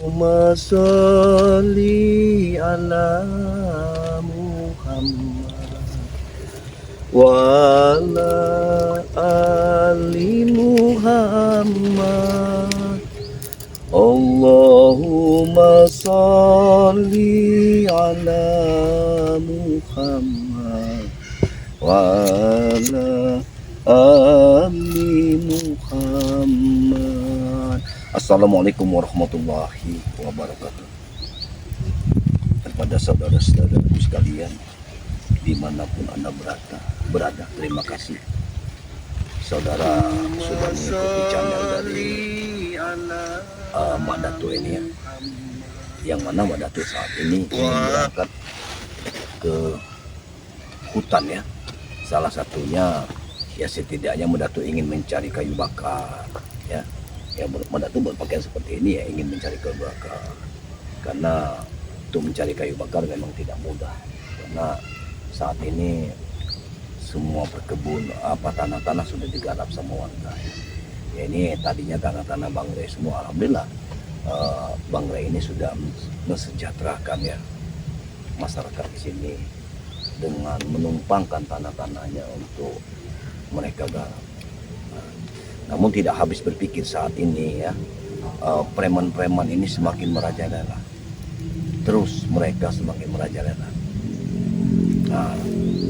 Allahumma sholli ala Muhammad wa ala ali Muhammad. Allahumma sholli ala Muhammad wa ala ali Muhammad. Assalamualaikum warahmatullahi wabarakatuh. Kepada saudara-saudaraku sekalian dimanapun Anda berada, terima kasih saudara sudah mengikuti channel dari Mak Datuk ini ya. Yang mana Mak Datuk saat ini ingin berangkat ke hutan ya. Salah satunya ya setidaknya Mak Datuk ingin mencari kayu bakar ya. Ya Mak Datuk berpakaian seperti ini ya, ingin mencari kayu bakar. Karena untuk mencari kayu bakar memang tidak mudah. Karena saat ini semua perkebun tanah-tanah sudah digarap sama warga. Ya ini tadinya tanah-tanah Bang Rey semua, alhamdulillah Bang Rey ini sudah mensejahterakan ya masyarakat di sini dengan menumpangkan tanah-tanahnya untuk mereka garap. Namun tidak habis berpikir saat ini ya, preman-preman ini semakin merajalela. Terus mereka semakin merajalela. Nah,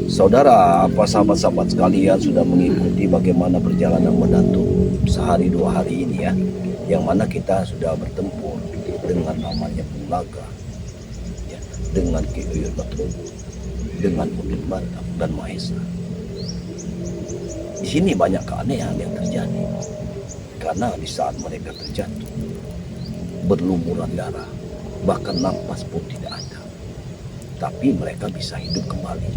saudara, sahabat-sahabat sekalian sudah mengikuti bagaimana perjalanan Mak Datuk sehari dua hari ini ya, yang mana kita sudah bertempur dengan namanya Punglaga, ya, dengan Ki Uyut Batrogo, dengan Udin Batak dan Mahesa. Di sini banyak keanehan yang terjadi karena di saat mereka terjatuh berlumuran darah, bahkan nafas pun tidak ada, tapi mereka bisa hidup kembali.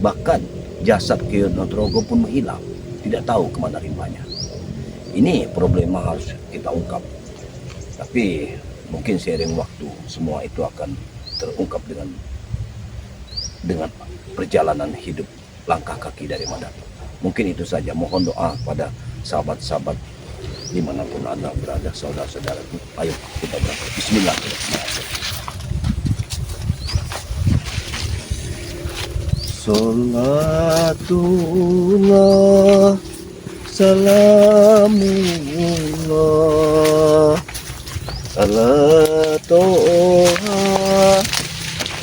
Bahkan jasad Ki Uyut Batrogo pun menghilang, tidak tahu kemana rimbanya. Ini problema harus kita ungkap, tapi mungkin seiring waktu semua itu akan terungkap dengan perjalanan hidup langkah kaki dari Mak Datuk. Mungkin itu saja, mohon doa pada sahabat-sahabat dimanapun Anda berada, saudara-saudaraku. Ayo kita berangkat. Bismillahirrahmanirrahim. Salatullah salamullah ala toha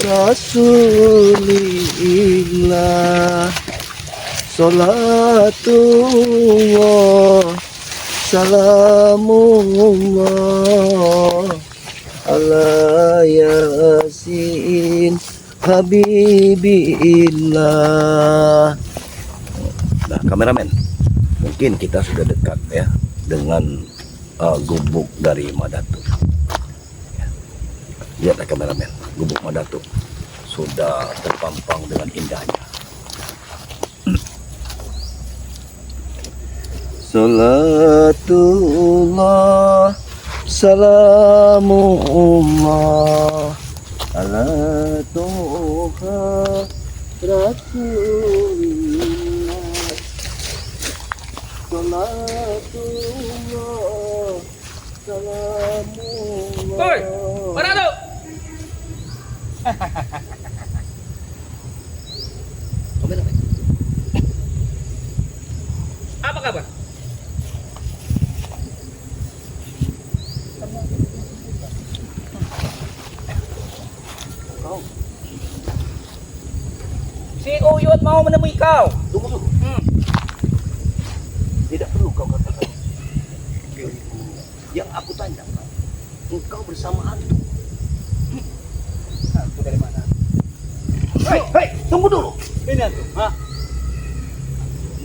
rasulillah. Salatullah salamullah ala yasin habibillah. Nah, kameramen, mungkin kita sudah dekat ya dengan gubuk dari Mak Datuk. Ya. Lihatlah kameramen, gubuk Mak Datuk sudah terpampang dengan indahnya. Salatullah salamullah ala toha rasulillah. Salatullah salamullah. Oi, mana tu? Apa kabar? Si Uyut mau menemui kau. Tunggu. Tidak perlu kau katakan. Yang aku tanya, engkau bersama Antum. Aku dari mana? Hei, tunggu dulu. Ini tuh, ha?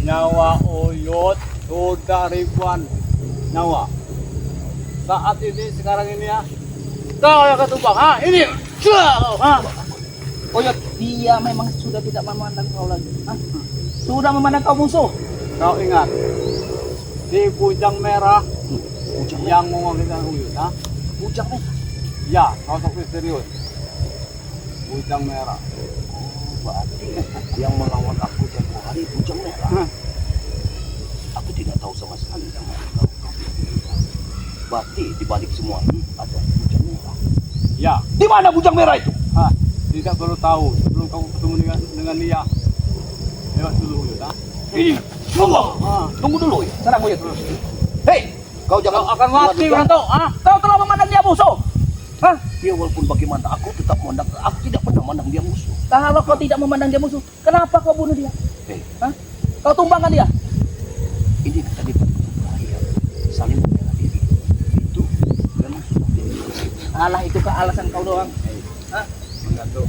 Nyawa Uyut sudah ribuan nyawa. Saat ini, sekarang ini ya, kau yang ketumbang, ha? Ini, ha? Uyut, dia memang sudah tidak memandang kau lagi. Hah? Sudah memandang kau musuh. Kau ingat, si Bujang Merah yang mengorganisasi Uyut, ha? Bujang Merah. Ya, kau sampai serius. Bujang Merah. Berarti yang melawan aku tempoh hari Bujang Merah. Aku tidak tahu sama sekali yang melawan kau. Berarti di balik semua ini ada Bujang Merah. Ya. Di mana bujang merah itu? Ah, tidak perlu tahu sebelum kamu ketemu dengan dia. Lewat dulu Uyut, ah. Tunggu. Ah. Tunggu dulu ya. Serang Uyut. Hei, kau jangan Kau akan mati Wiranto, ah. Kau telah memandang dia musuh. Hah? Ya walaupun bagaimana aku tetap memandang, aku tidak pernah memandang dia musuh. Kalau kau tidak memandang dia musuh, kenapa kau bunuh dia? Hei, Hah? Kau tumbangkan dia. ini tadi berbahaya. Saling membela diri. Itu memang sudah jadi. Alah, itu ke alasan kau doang. Hah? Wiranto.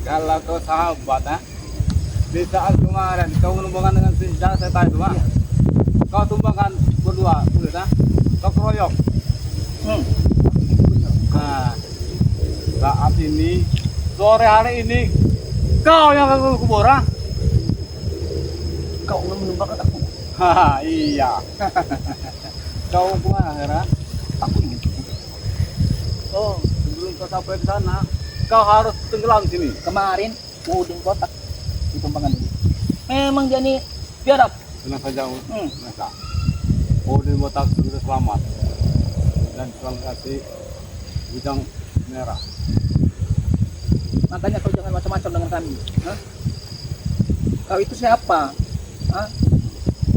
Kalau kau sahabat, ah. Di saat kemarin kau menumbangkan dengan senjata setan itu, ah. Kau tumbangkan berdua, Uyut, ah. Kau keroyok. Nah, saat ini, sore hari ini, kau yang akan kubur, ah? Kau menumbangkan aku. Haha, iya. Kau kemana, Hera? Aku ingin pergi. Oh, sebelum kau sampai ke sana, kau harus tenggelam sini. Kemarin puding kotak ditumbangkan dia. Memang dia nih biadab. Tenang saja, Nasa. Oh, di botak sudah selamat. Dan selamat kasih bujang merah. Makanya kau jangan macam-macam dengan kami. Hah? Kau itu siapa? Hah?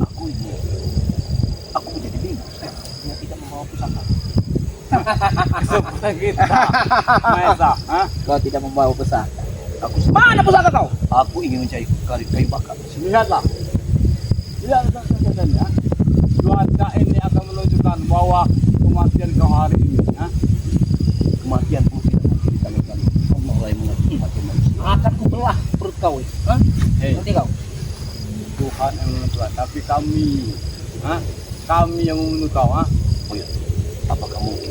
Aku ini. Aku menjadi bingung sekarang. Dia tidak membawa pusaka. Seperti kita, Nasa. Hah? Kau tidak membawa pusaka. Aku Mana pusaka kau? Aku ingin mencari kayu bakar. Lihatlah. Lihatlah saja. Cuaca ini akan menunjukkan bahwa kematian kau hari ini. Hah? Kematian pun tidak mungkin kali-kali. Kau mulai mengerti kematian manusia. Akan kubelah perut kau. Hah? Hei, Ngerti kau? Tuhan yang menentukan, tapi kami, hah? Kami yang membunuh kau, hah? Oh ya, apakah mungkin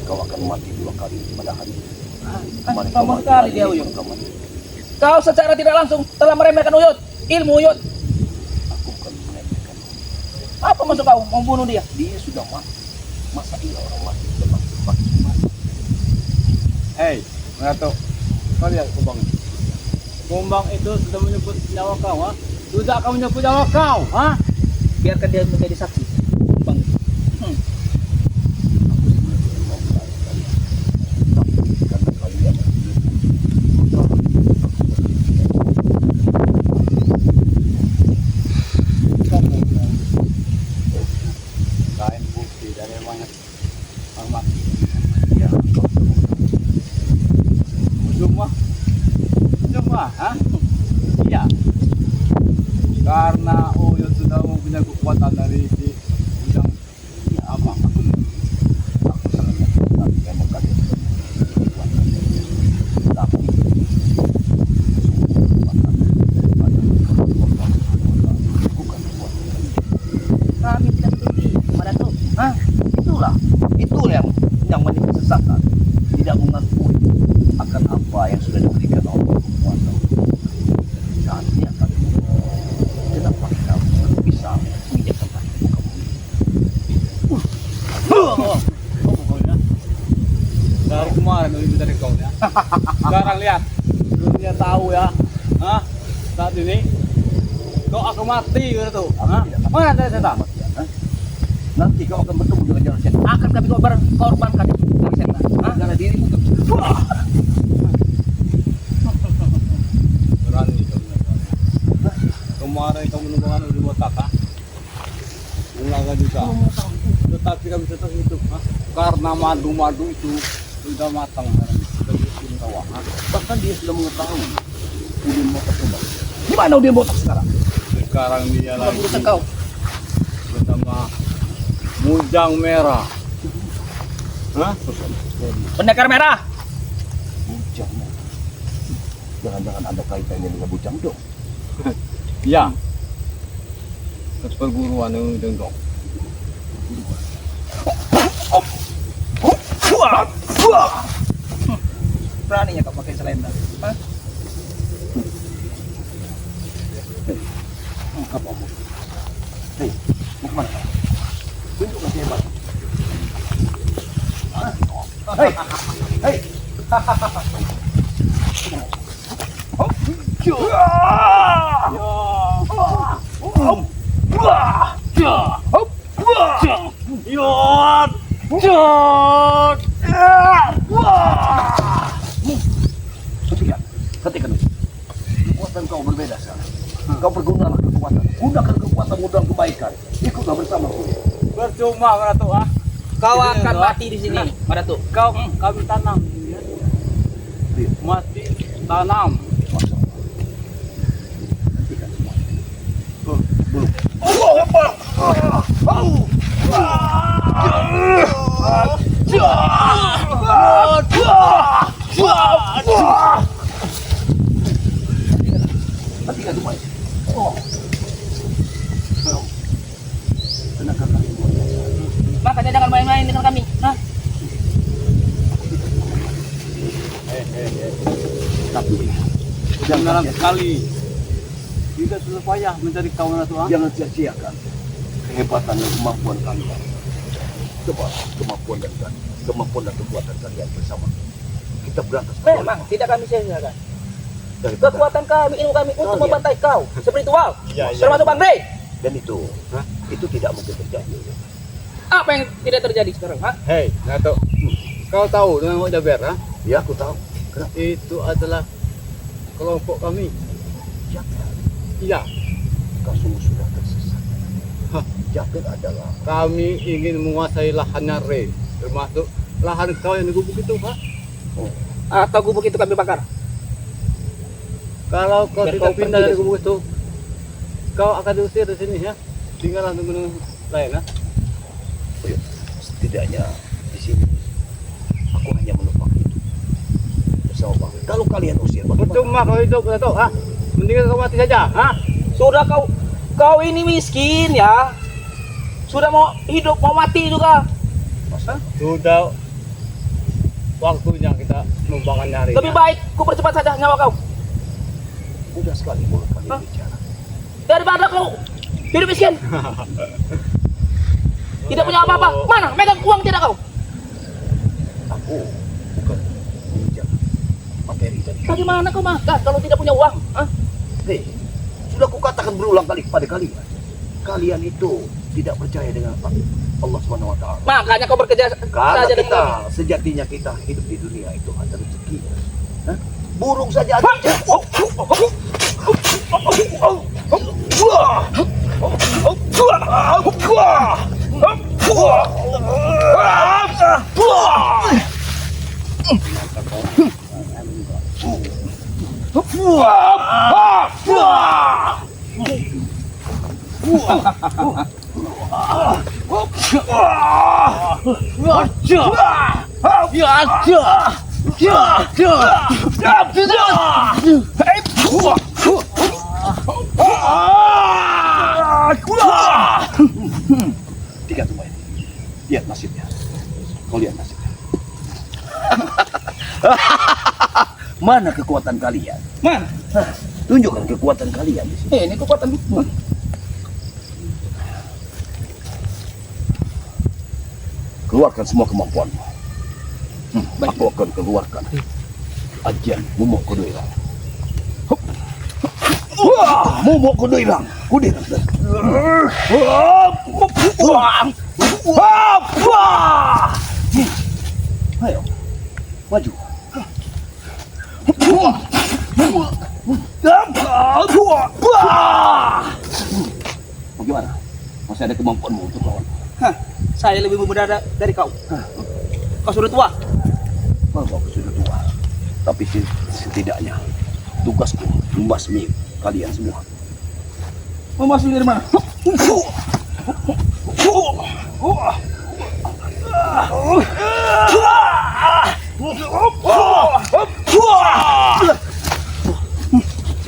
kau akan mati 2 kali pada hari ini? Kemarin kau Sama mati, sekali hari dia, ini Uyut. kau mati. Kau secara tidak langsung telah meremehkan Uyut. Ilmu Uyut. Aku bukan meremehkan. Apa maksud kau membunuh dia? Dia sudah mati. Masa iya orang mati sudah mati? Hei, Mengato, kau lihat kumbang itu. Kumbang itu sudah menyebut nyawa kau, hah? Sudah akan menyebut nyawa kau, hah? Biarkan dia menjadi saksi. Bang. Aku sebenarnya mau melarikan kalian. Tapi karena kalian Lain bukti dari banyak orang mati. ya kau Cuma, hah? Iya. Karena Uyut sudah mempunyai kekuatan dari si bujang ya abang aku sangat yakin tapi memang kalian sudah memiliki kekuatan. Tapi bukan kekuatan kalian. Kami tidak seperti pada tuh. Hah? Itulah yang menjadi kesesatan. Tidak mengakui akan apa yang sudah diberikan oleh Kuasa. Saatnya kami kenapa kita bisa menginjakkan kaki di muka bumi? pokoknya dari kemarin lebih dari kau ya. Sekarang lihat, dunia tahu ya, hah? Saat ini kau akan mati gitu, hah? Mana dari setan? Kematian, hah? Nanti kau akan bertemu dengan jalan setan. Akan kami korbankan dari setan. Karena dirimu Berani kamu. Kemarin kamu numbangkan udah botak, hah? Ulaga juga. Tetapi kami tetap hidup, hah? Karena madu-madu itu sudah matang sekarang. Sudah bikin tawa, hah? bahkan dia sudah mengetahui Udin Botak kembali. Di mana Udin Botak sekarang? Sekarang dia Bukan lagi urusan kau. bersama Bujang Merah. Hah? Pendekar merah. Bujang. Jangan-jangan ada kaitannya dengan Bujang dong. Ya. Perguruan yang dengkong. Beraninya kau pakai selendang. Hah? Apa mau? Hei, mau kemana? Tunjukkan hebat. Hei, hei. Yot! Hentikan dulu. Kekuatan kau berbeda sekarang. Kau pergunakan kekuatan. Gunakan kekuatanmu dalam kebaikan. Ikutlah bersamaku. Percuma Ratu ah. Kau Ini, akan Ratu. mati di sini, Ratu. Kami tanam. Ya. Mati tanam. Hentikan semua. Belum. Allah Akbar. Hentikan semua. Tenangkan kaki. Makanya jangan main-main dengan kami. Hah? Tapi Jangan sekali. Tidak susah payah mencari kawan Ratu ah. jangan sia-siakan kehebatan dan kemampuan kalian. Coba kemampuan dan kekuatan kalian bersama. Kita berangkat. Memang tidak kami sia-siakan. Daripada- Kekuatan kami, ilmu kami untuk Kalian. membantai kau. Spiritual. Iya, iya. Termasuk Bang Rey. dan itu tidak mungkin terjadi. Apa yang tidak terjadi sekarang? Hah? Hei, Ratu. Kau tahu dengan Wak Jaber ah? Ya, aku tahu. Kenapa? Itu adalah kelompok kami. Jabir, Iya, kau sungguh sudah tersesat. Hah. Jabir adalah kami ingin menguasai lahannya Rey, termasuk lahan kau yang di gubuk itu, Pak. Atau gubuk itu kami bakar? Kalau kau Biar tidak kau pindah pergi dari dari gubuk itu, kau akan diusir dari sini ya. Tinggallah di gunung lain, ha? setidaknya di sini. Aku hanya menumpang hidup bersama Bang. Kalau kalian usir, bagaimana? Percuma kau hidup, Ratu, ha? Mendingan kau mati saja, ha? Sudah kau ini miskin ya. Sudah mau hidup mau mati juga. Masa? Sudah waktunya kita membangun nyari. Lebih baik ku percepat saja nyawa kau Mudah sekali mulut kalian Hah? bicara. daripada kau hidup miskin. Tidak punya apa-apa. Mana? Megang uang tidak kau? Aku bukan meminjam materi dari kalian. Bagaimana kau makan kalau tidak punya uang? Hah? Hei, sudah kukatakan berulang kali kepada kalian. Kalian itu tidak percaya dengan Allah Subhanahu wa taala. Makanya kau bekerja Karena saja dengan kita kami. sejatinya kita hidup di dunia itu ada rezeki. Hah? Burung saja ada. Tiga tuh, lihat nasibnya. Kau lihat nasibnya. Mana kekuatan kalian? Man, Tunjukkan kekuatan kalian di sini. ini kekuatan itu. Keluarkan semua kemampuanmu. Aku akan keluarkan ajian Momok Kudoirang. Momok Kudoirang. Kudirang. Ayo, maju. Bagaimana? Masih ada kemampuanmu untuk lawan? Hah, saya lebih muda dari kau. Kau sudah tua. Aku sudah tua. Tapi setidaknya tugasku membasmi kalian semua. Mau masuk dari mana?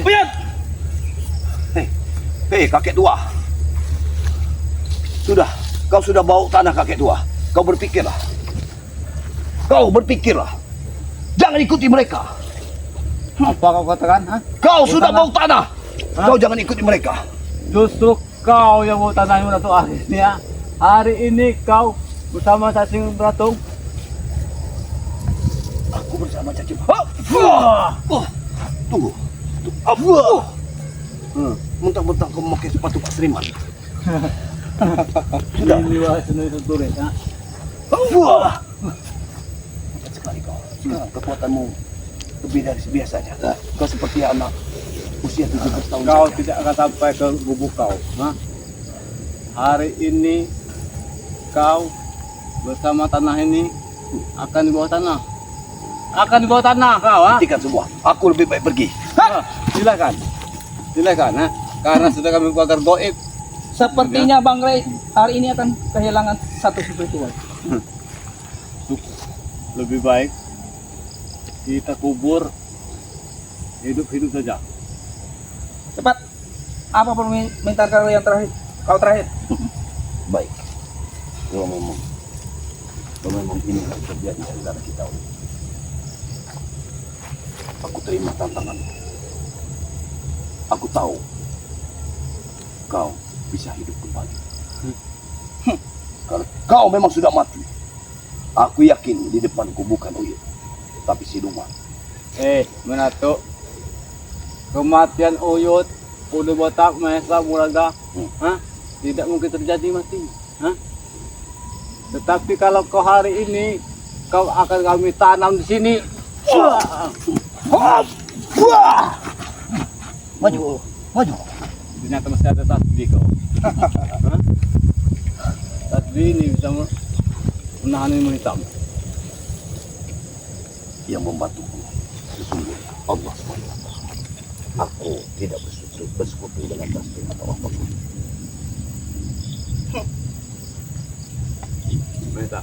Lihat. Hei, kakek tua. Kau sudah bau tanah kakek tua. Kau berpikirlah. Jangan ikuti mereka. Apa kau katakan, ha? Kau Bau sudah tanah? bau tanah. Hah? Kau jangan ikuti mereka. Justru kau yang mau tanahmu, Ratu Aris ya. Hari ini kau bersama cacing beratung. Aku bersama cacing. Tunggu. Mentang-mentang kau memakai sepatu Pak Sriman. Sudah. Ini wah senang turis, ha? Hebat sekali kau. Sekarang kekuatanmu lebih dari biasanya. Kau seperti anak usia 17 tahun Kau saja. tidak akan sampai ke gubuk kau. Ha? Hari ini kau bersama tanah ini akan di bawah tanah. Akan di bawah tanah kau. Ha? Hentikan semua. Aku lebih baik pergi. Ha, silakan. Silakan. Ha? Karena sudah kami pagar goib. Sepertinya Bang Ray hari ini akan kehilangan satu spiritual. Lebih baik kita kubur hidup-hidup saja. Cepat. Apa permintaan kau yang terakhir? Kau terakhir. Baik. Kalau memang ini yang terjadi antara kita. Aku terima tantangan. Aku tahu kau bisa hidup kembali. Kalau kau memang sudah mati, aku yakin di depanku bukan Uyut, tapi siluman. Menato. Kematian Uyut, Udah Botak, Mahesa, Muraga, tidak mungkin terjadi mati. Tetapi kalau kau hari ini, kau akan kami tanam di sini. Maju, maju. Ternyata masih ada tasbih kau. Tasbih ini bisa menahan ilmu hitam. Yang membantuku sesungguhnya Allah SWT. Aku tidak bersekutu dengan tasbih atau apapun. Mereka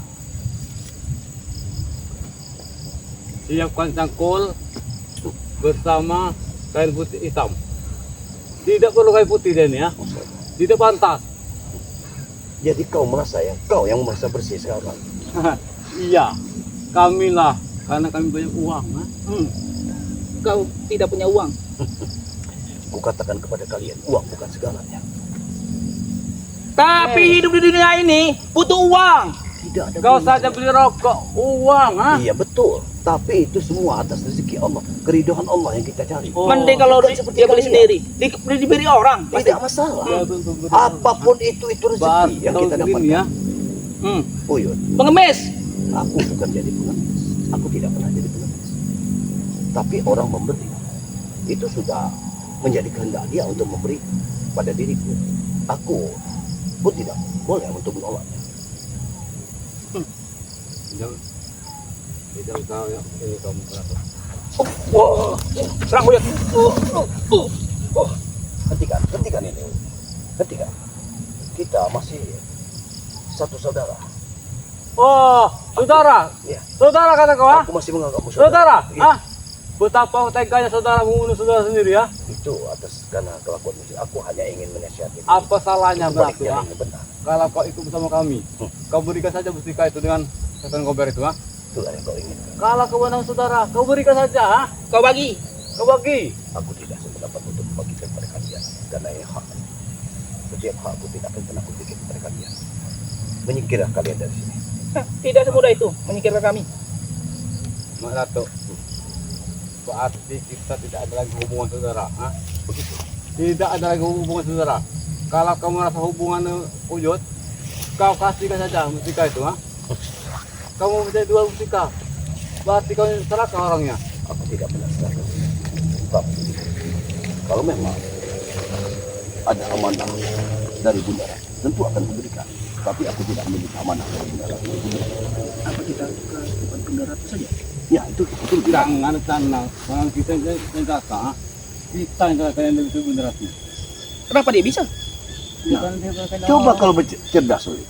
siapkan cangkul bersama kain putih hitam. Tidak perlu kain putih dan ya, tidak pantas. Jadi kau merasa kau yang merasa bersih sekarang. Iya, kamilah karena kami banyak uang. Kau tidak punya uang. Kukatakan kepada kalian, uang bukan segalanya. Tapi hidup di dunia ini butuh uang. Tidak ada Kau gunanya. saja beli rokok, uang. Iya betul. Tapi itu semua atas rezeki Allah, keridhaan Allah yang kita cari. Mending kalau bukan seperti dia beli kalian. sendiri, diberi orang. Pasti. Tidak masalah. Ya, betul. Apapun itu rezeki yang kita dapatkan. Ya. Uyut, Pengemis. aku bukan jadi pengemis. Aku tidak pernah jadi pengemis. Tapi orang memberi itu sudah menjadi kehendak dia untuk memberi pada diriku. Aku pun tidak boleh untuk menolaknya. Tidak kau yang kamu berapa? Serang Uyut. Hentikan ini. Hentikan. Kita masih satu saudara. Oh, saudara. Ya. Saudara kata kau, Aku masih menganggapmu saudara. Saudara, Iya. Betapa teganya saudara membunuh saudara sendiri ya? Itu atas karena kelakuan musik. Aku hanya ingin menasihati. Apa salahnya Itu berarti baliknya ya? yang benar. Kalau kau ikut bersama kami, kau berikan saja mustika itu dengan setan kober itu, ha? Itulah yang kau inginkan. Kalau kewenangan saudara, kau berikan saja, ha? Kau bagi. Kau bagi. Aku tidak sependapat untuk membagikan kepada kalian karena ini hak. Setiap hak aku tidak akan pernah aku berikan kepada kalian. Menyingkirlah kalian dari sini. Tidak semudah itu menyingkirkan kami. Mak Dato, berarti kita tidak ada lagi hubungan saudara, ha? Begitu. Tidak ada lagi hubungan saudara. Kalau kau merasa hubungan Uyut, kau kasihkan saja mustika itu, ha? Kamu menjadi dua mustika, berarti kau serahkan orangnya. Aku tidak pernah serahkan. Tapi kalau memang ada amanah dari Bunda Ratu, tentu akan kuberikan. Tapi aku tidak memiliki amanah dari Bunda Ratu. Apa kita ke depan Bunda Ratu saja? Ya itu lebih baik. Jangan tenang, orang kita yang kata, kita yang kata yang lebih benar hati. Kenapa dia bisa? Coba kalau cerdas Uli.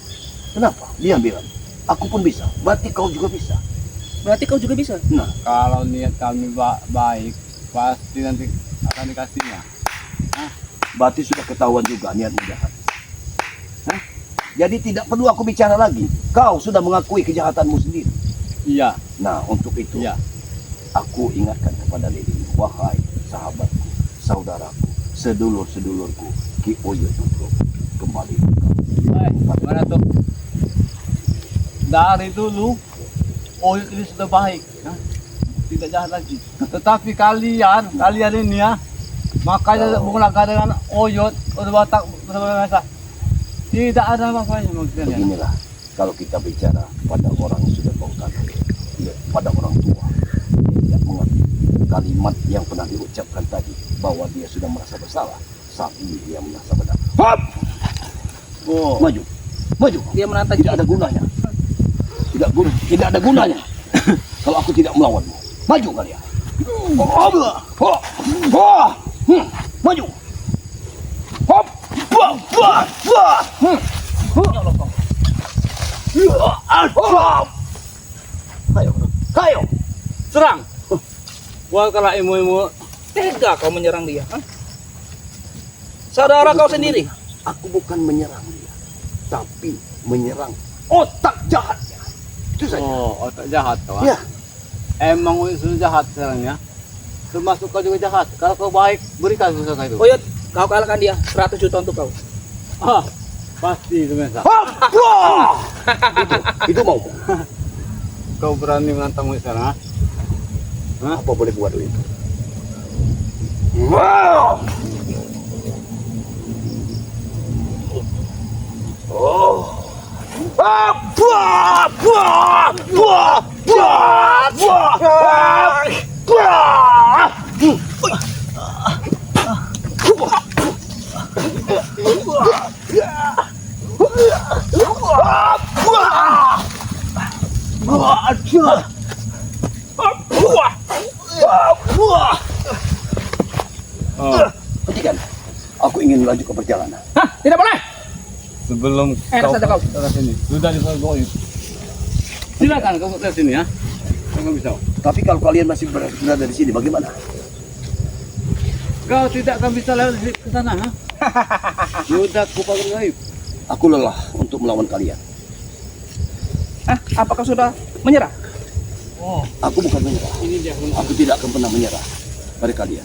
Kenapa? Dia bilang, aku pun bisa. Berarti kau juga bisa. Berarti kau juga bisa. Nah, Kalau niat kami baik, pasti nanti akan dikasihnya. berarti sudah ketahuan juga niatmu jahat. Hah? Jadi tidak perlu aku bicara lagi. Kau sudah mengakui kejahatanmu sendiri. Iya, Nah, untuk itu iya. aku ingatkan kepada Lili, wahai sahabatku, saudaraku, sedulur-sedulurku, Ki Uyut untuk kembali. Mana tuh? Dari dulu, Uyut ini sudah baik, ya? Tidak jahat lagi. Tetapi kalian ini ya, makanya menggunakan dengan Uyut, udah Batak, udah Mesa. Tidak ada apa-apanya maksudnya. Beginilah, kalau kita bicara pada orang yang sudah bau tanah, pada orang tua, dia tidak mengerti. kalimat yang pernah diucapkan tadi bahwa dia sudah merasa bersalah. Saat ini dia merasa benar. Hop! Oh. Maju, maju. Dia menantang Tidak ada gunanya. Tidak ada gunanya. Kalau aku tidak melawanmu. Maju kalian. Hop! Hop! Hop! Maju. Hop! Hop! Hop! Hop! Ayo, ayo. Serang. Wah, kalau ilmu-ilmu Tega kau menyerang dia. Hah? Saudara kau sendiri. Aku bukan menyerang dia, tapi menyerang otak jahatnya. Itu saja. oh, otak jahat kau. Ya, Emang itu jahat serangnya. Termasuk kau juga jahat. Kalau kau baik, berikan susah itu. Oyot, kau kalahkan dia. 100 juta untuk kau. Ah, pasti itu Mesa. hop, wah. Itu mau. Kau berani menantangmu sekarang? Ah? Apa boleh buat itu? Wow. Oh. Ah, buah, buah, buah, buah, buah, buah. Oh, Hentikan. Aku ingin lanjut ke perjalanan. Hah? Tidak boleh. sebelum saja kau. ke sini, sudah diperbolehkan. Silakan kamu ke sini ya. Kamu bisa. Tapi kalau kalian masih berada di sini, bagaimana? Kau tidak akan bisa lewat ke sana, ha? Sudah kupakai gaib. Aku lelah untuk melawan kalian. Hah? Apakah sudah menyerah? Oh, Aku bukan menyerah. ini dia. Aku tidak akan pernah menyerah pada kalian.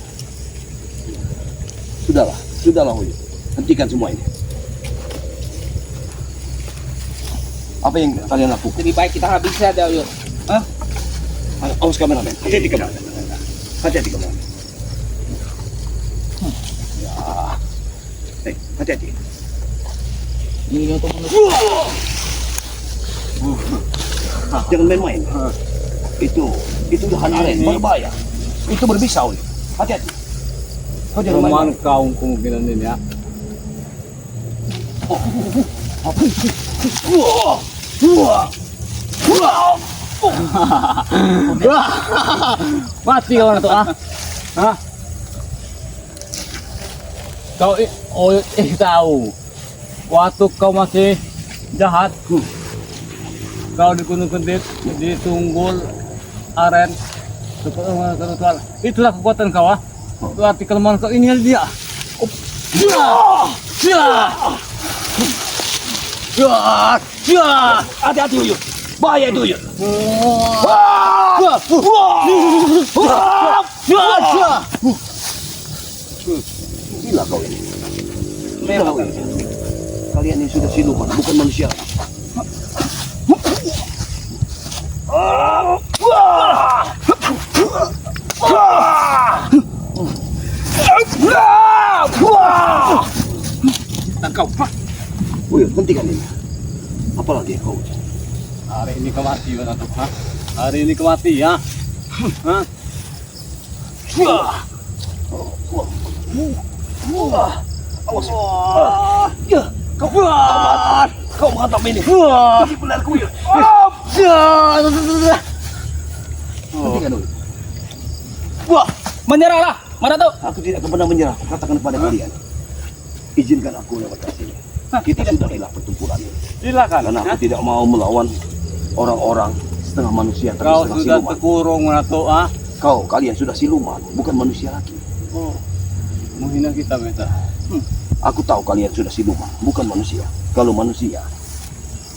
Sudahlah, Huy. Hentikan semua ini. Apa yang kalian lakukan? Lebih baik kita habisi saja, Oyot. Hah? Awas kameramen. Hati-hati kameramen. Hati-hati kameramen. Ya. Hati-hati. Ini untuk Jangan main-main. Itu udah aren, berbahaya. Itu berbisa, Huy. Hati-hati. Kau jangan Teman main-main. kau kemungkinan ini ya. Apa itu? Wah. Wah. Wah. Mati kau itu, ah. Hah? Kau tahu. Waktu kau masih jahat, kau di Gunung Kentit, di Tunggul, Aren, itulah kekuatan kau, ah. Itu arti kelemahan kau, ini dia. Hati-hati, Uyut. Bahaya itu, Uyut. Gila kau ini. memang. Gila kau ini. Kalian ini sudah siluman, bukan manusia. Dan kau, hah? Uyut, hentikan ini. Apalagi kau. Hari ini kau mati, Tuh, ha? Hari ini kau mati, ya. Hah? Awas. Ya, kau menghantam ini. Ini benar kau, Uyut. Hentikan, Uyut. Menyerahlah, Marato. Aku tidak akan pernah menyerah. Katakan kepada kalian. Izinkan aku lewat ke sini. Kita sudahilah pertempuran ini. Silakan. Karena aku ya. tidak mau melawan orang-orang setengah manusia tapi Kau setengah sudah siluman. terkurung, Tuh, ah. Kalian sudah siluman, bukan manusia lagi. Oh, menghina kita, Meta. Aku tahu kalian sudah siluman, bukan manusia. Kalau manusia,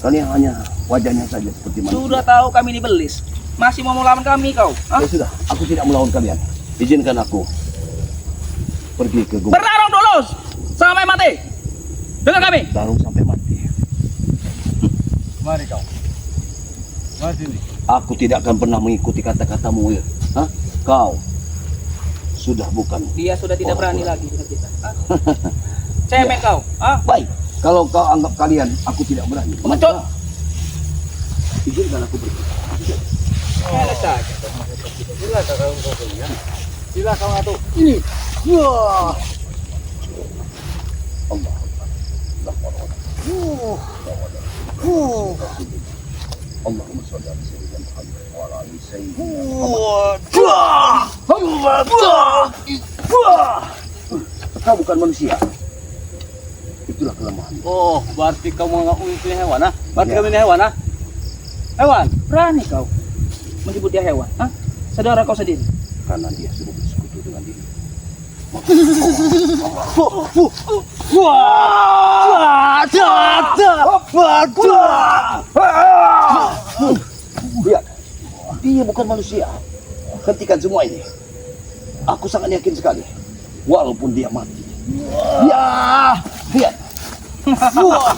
kalian hanya wajahnya saja seperti manusia. Sudah tahu kami ini belis. Masih mau melawan kami kau. Hah? Ya sudah, aku tidak melawan kalian. Izinkan aku pergi ke gua. Bertarung dulu sampai mati. Dengar kami. Tarung sampai mati. Mari kau. Mari sini. Aku tidak akan pernah mengikuti kata-katamu, Will. Hah? Kau sudah bukan. Dia sudah tidak orang berani tua. lagi dengan kita. Hah? Cemen kau. Hah? Baik, kalau kau anggap kalian aku tidak berani, Pengecut. maka izinkan aku pergi. Enak saja. Silakan kau pergi, ya. Silakan Datuk. Ini. Wah. Allah. Allahumma shalli ala sayyidina Muhammad wa ala ali sayyidina Kau bukan manusia. Itulah kelemahan. Oh, berarti kamu mengaku itu hewan, ah? Berarti Ya. kami ini hewan, ah? Hewan? Berani kau menyebut dia hewan? Hah? Saudara kau sendiri. Karena dia sudah bersekutu dengan diri. Lihat, dia bukan manusia. Hentikan semua ini. Aku sangat yakin sekali. Walaupun dia mati. Ya, lihat. Allah.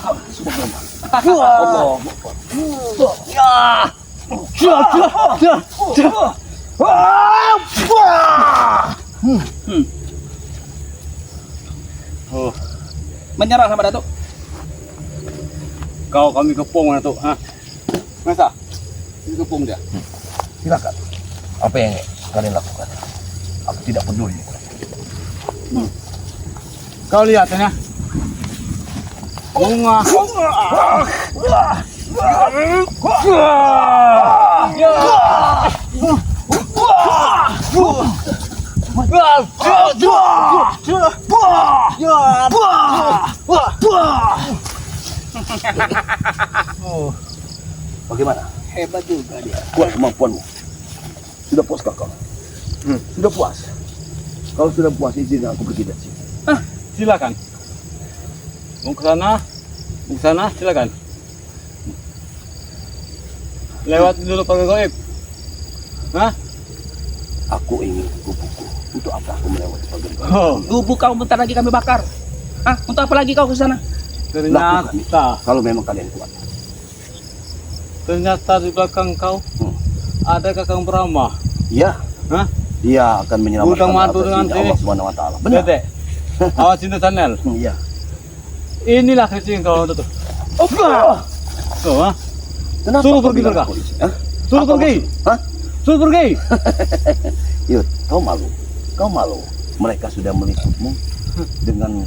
Oh, Menyerah sama Datuk. kau kami kepung, Datuk, ah? Masa? Ini kepung dia. Silakan. Apa yang kalian lakukan? Aku tidak peduli. Kau lihat ya. Bunga. Bagaimana? Hebat juga dia. Kuat kemampuanmu. Sudah puaskah kau? Sudah puas? Kalau sudah puas, izinkan aku pergi dari sini. Silakan. Mau ke sana? Mau ke sana? Silakan. Lewat dulu pakai goib. Hah? Aku ingin kubuku. Untuk apa aku melewati pagar kau? Oh, Gubuk kau bentar lagi kami bakar. Ah, untuk apa lagi kau ke sana? ternyata Kalau memang kalian kuat. ternyata di belakang kau ada Kakang Brahma. Ya, Hah? dia akan menyelamatkan Udang madu atas dengan izin ini. Allah Subhanahu wa taala. Benar. Dedek. Awas ini channel. Iya. Inilah kecil kau tuh. Tuh, ha? Kenapa Suruh kau pergi, bilang Berkah. aku izin? Hah? Suruh Apa pergi. maksud? Hah? Suruh pergi. Yud, kau malu. Kau malu. Mereka sudah meliputmu dengan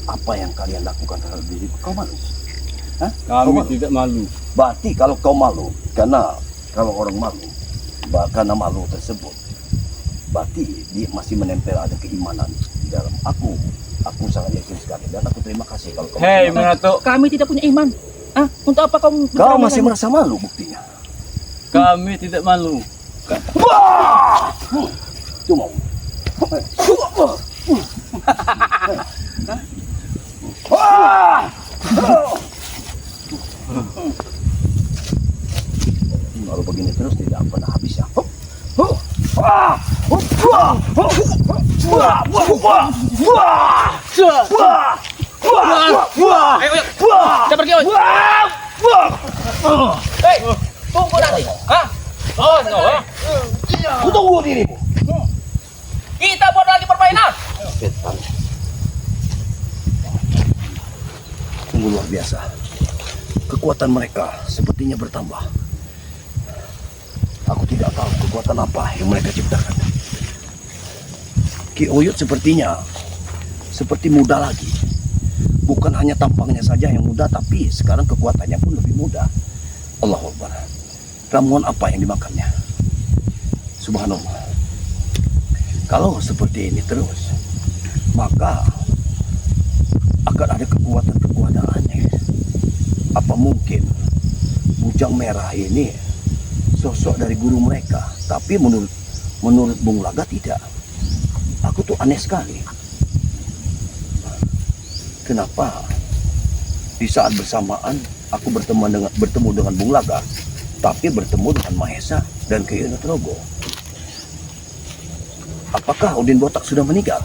apa yang kalian lakukan terhadap diriku. Kau malu. Hah? Kau Kami malu? tidak malu. Berarti kalau kau malu, karena kalau orang malu, karena malu tersebut, berarti dia masih menempel ada keimanan di dalam aku. Aku sangat yakin sekali dan aku terima kasih kalau kau. Hei, Menato. Kami tidak punya iman. Ah, untuk apa kau? Kau masih merasa malu buktinya. Kami tidak malu. Cuma. Kalau begini terus tidak pernah habis ya. Ayo, ayo. Kita pergi, oi. Hei, tunggu nanti. Hah? Oh, no. Ku tunggu dirimu. Kita buat lagi permainan. Setan. Sungguh luar biasa. Kekuatan mereka sepertinya bertambah. Aku tidak tahu kekuatan apa yang mereka ciptakan. Ki Oyot sepertinya seperti muda lagi. Bukan hanya tampangnya saja yang muda, tapi sekarang kekuatannya pun lebih muda. Allahu Akbar. Ramuan apa yang dimakannya? Subhanallah. Kalau seperti ini terus, maka akan ada kekuatan-kekuatan aneh. Apa mungkin Bujang Merah ini sosok dari guru mereka? Tapi menurut Bung Laga tidak. Aku tuh aneh sekali. Kenapa di saat bersamaan aku bertemu dengan Bung Laga, tapi bertemu dengan Mahesa dan Kiai Nutrogo? Apakah Udin Botak sudah meninggal?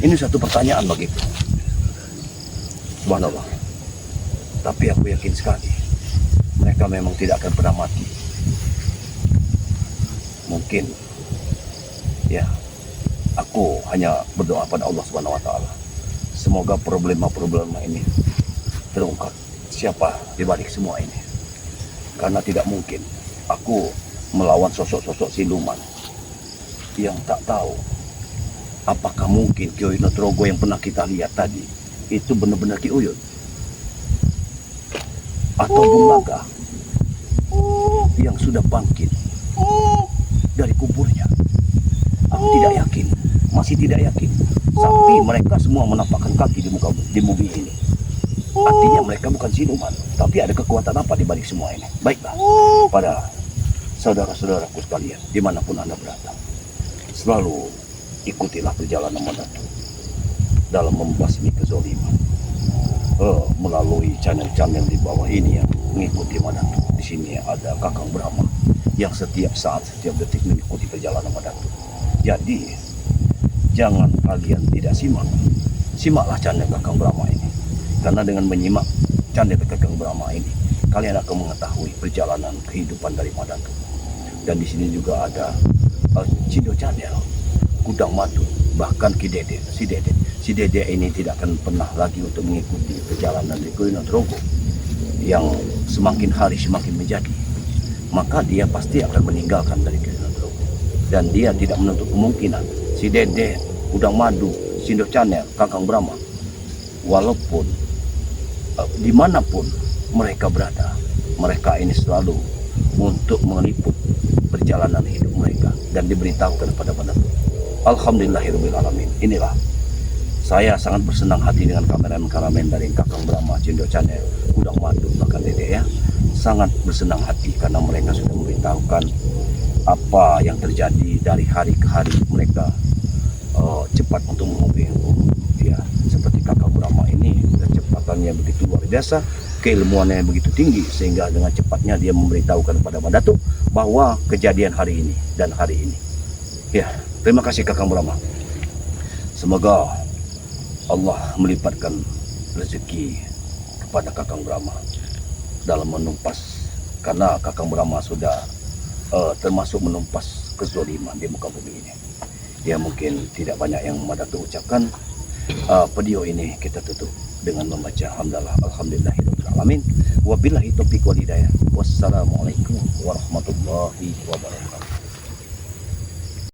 Ini satu pertanyaan bagiku. Subhanallah. Tapi aku yakin sekali mereka memang tidak akan pernah mati. Mungkin ya, aku hanya berdoa pada Allah Subhanahu wa taala. Semoga problema-problema ini terungkap siapa di balik semua ini. Karena tidak mungkin aku melawan sosok-sosok siluman yang tak tahu apakah mungkin Ki Uyut Nutrogo yang pernah kita lihat tadi itu benar-benar Ki Uyut atau Bung Laga yang sudah bangkit dari kuburnya. Aku tidak yakin, masih tidak yakin. Tapi mereka semua menampakkan kaki di bumi ini. Artinya mereka bukan siluman, tapi ada kekuatan apa di balik semua ini. Baiklah, pada saudara-saudaraku sekalian, dimanapun Anda berada, selalu ikutilah perjalanan Madatu dalam membasmi kezaliman. Melalui channel-channel di bawah ini yang mengikuti Madatu. Di sini ada Kakang Brahma yang setiap saat, setiap detik mengikuti perjalanan Madatu. Jadi, jangan kalian tidak simak. Simaklah channel Kakang Brahma ini. Karena dengan menyimak channel Kakang Brahma ini, kalian akan mengetahui perjalanan kehidupan dari Madatu. Dan di sini juga ada Cindo Channel, Kudang Madu, bahkan Ki Dede, si Dede. Si Dede ini tidak akan pernah lagi untuk mengikuti perjalanan di Ki Uyut Nutrogo yang semakin hari semakin menjadi. Maka dia pasti akan meninggalkan dari Ki Uyut Nutrogo. Dan dia tidak menutup kemungkinan si Dede, Kudang Madu, Cindo Channel, Kakang Brahma, walaupun dimanapun mereka berada, mereka ini selalu untuk meliput perjalanan hidup mereka dan diberitahukan kepada Madatu. Alhamdulillahirabbil alamin. Inilah saya sangat bersenang hati dengan kameramen-kameramen dari Kakang Brahma, Cindo Channel, Kudang Madu, bahkan Dede ya. Sangat bersenang hati karena mereka sudah memberitahukan apa yang terjadi dari hari ke hari. Mereka cepat untuk menghubungi ya, seperti Kakang Brahma ini kecepatannya begitu luar biasa, keilmuannya begitu tinggi sehingga dengan cepatnya dia memberitahukan kepada Madatu bahwa kejadian hari ini dan hari ini. Ya, terima kasih Kakang Brahma. Semoga Allah melipatkan rezeki kepada Kakang Brahma dalam menumpas, karena Kakang Brahma sudah termasuk menumpas kezaliman di muka bumi ini. Ya mungkin tidak banyak yang Madatu ucapkan. Video ini kita tutup dengan membaca hamdalah alhamdulillahirabbil alamin. Wabillahi taufiq wal hidayah. Wassalamualaikum warahmatullahi wabarakatuh.